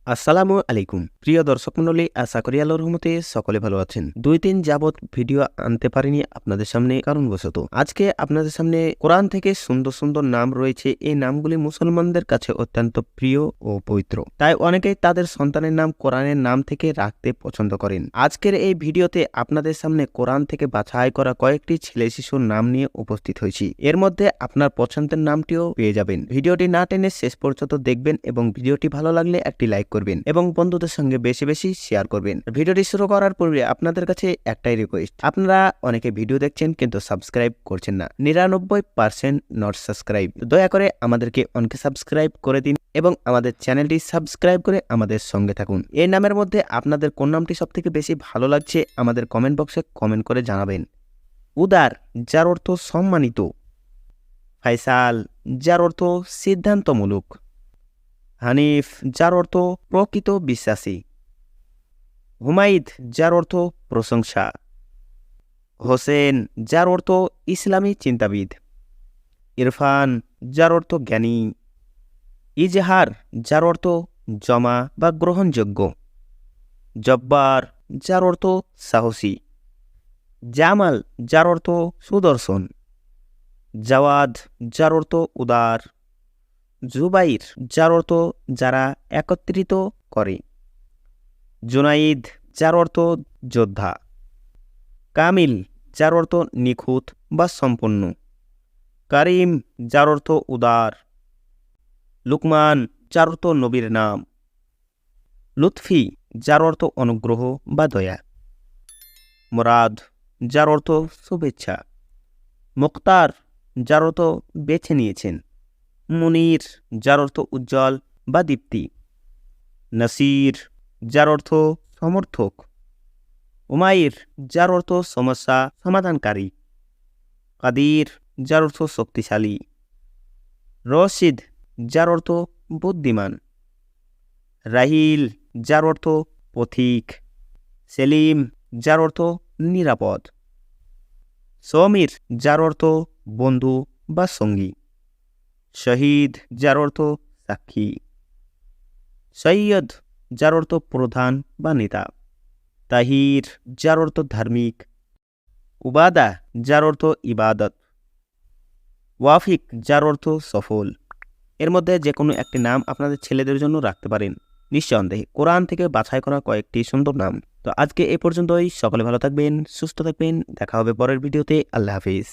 আসসালামু আলাইকুম প্রিয় দর্শক মণ্ডলী, আশা করি আল্লাহর রহমতে সকলে ভালো আছেন। 2 দিন যাবত ভিডিও আনতে পারিনি আপনাদের সামনে কারণবশত। আজকে আপনাদের সামনে কোরআন থেকে সুন্দর সুন্দর নাম রয়েছে। এই নামগুলি মুসলমানদের কাছে অত্যন্ত প্রিয় ও পবিত্র, তাই অনেকেই তাদের সন্তানের নাম কোরআনের নাম থেকে রাখতে পছন্দ করেন। আজকের এই ভিডিওতে আপনাদের সামনে কোরআন থেকে বাছাই করা কয়েকটি ছেলে শিশুর নাম নিয়ে উপস্থিত হয়েছি। এর মধ্যে আপনার পছন্দের নামটিও পেয়ে যাবেন। ভিডিওটি না টেনে শেষ পর্যন্ত দেখবেন এবং ভিডিওটি ভালো লাগলে একটি লাইক করবেন এবং বন্ধুদের সঙ্গে বেশি বেশি শেয়ার করবেন। ভিডিওটি শুরু করার পূর্বে আপনাদের কাছে একটাই রিকোয়েস্ট, আপনারা অনেকে ভিডিও দেখছেন কিন্তু সাবস্ক্রাইব করছেন না, 99% নট সাবস্ক্রাইব। দয়া করে আমাদেরকে অনেকে সাবস্ক্রাইব করে দিন এবং আমাদের চ্যানেলটি সাবস্ক্রাইব করে আমাদের সঙ্গে থাকুন। এই নামের মধ্যে আপনাদের কোন নামটি সবথেকে বেশি ভালো লাগছে আমাদের কমেন্ট বক্সে কমেন্ট করে জানাবেন। উদার, যার অর্থ সম্মানিত। ফাইসাল, যার অর্থ সিদ্ধান্তমূলক। হানিফ, যার অর্থ প্রকৃত বিশ্বাসী। হুমায়দ, যার অর্থ প্রশংসা। হোসেন, যার অর্থ ইসলামী চিন্তাবিদ। ইরফান, যার অর্থ জ্ঞানী। ইজহার, যার অর্থ জমা বা গ্রহণযোগ্য। জব্বার, যার অর্থ সাহসী। জামাল, যার অর্থ সুদর্শন। জাওয়াদ, যার অর্থ উদার। জুবাইর, যার অর্থ যারা একত্রিত করে। জুনাইদ, যার অর্থ যোদ্ধা। কামিল, যার অর্থ নিখুঁত বা সম্পন্ন। কারিম, যার অর্থ উদার। লুকমান, যার অর্থ নবীর নাম। লুৎফি, যার অর্থ অনুগ্রহ বা দয়া। মুরাদ, যার অর্থ শুভেচ্ছা। মুক্তার, যার অর্থ বেছে নিয়েছেন। মুনির, যার অর্থ উজ্জ্বল বা দীপ্তি। নাসির, যার অর্থ সমর্থক। উমাইর, যার অর্থ সমস্যা সমাধানকারী। কাদির, যার অর্থ শক্তিশালী। রশিদ, যার অর্থ বুদ্ধিমান। রাহিল, যার অর্থ পথিক। সেলিম, যার অর্থ নিরাপদ। সমীর, যার অর্থ বন্ধু বা সঙ্গী। শহীদ, যার অর্থ সাক্ষী। সৈয়দ, যার অর্থ প্রধান বা নেতা। তাহির, যার অর্থ ধার্মিক। উবাদা, যার অর্থ ইবাদত। ওয়াফিক, যার অর্থ সফল। এর মধ্যে যে কোনো একটি নাম আপনাদের ছেলেদের জন্য রাখতে পারেন। নিঃসন্দেহে কোরআন থেকে বাছাই করা কয়েকটি সুন্দর নাম। তো আজকে এ পর্যন্তই। সকলে ভালো থাকবেন, সুস্থ থাকবেন। দেখা হবে পরের ভিডিওতে। আল্লাহ হাফিজ।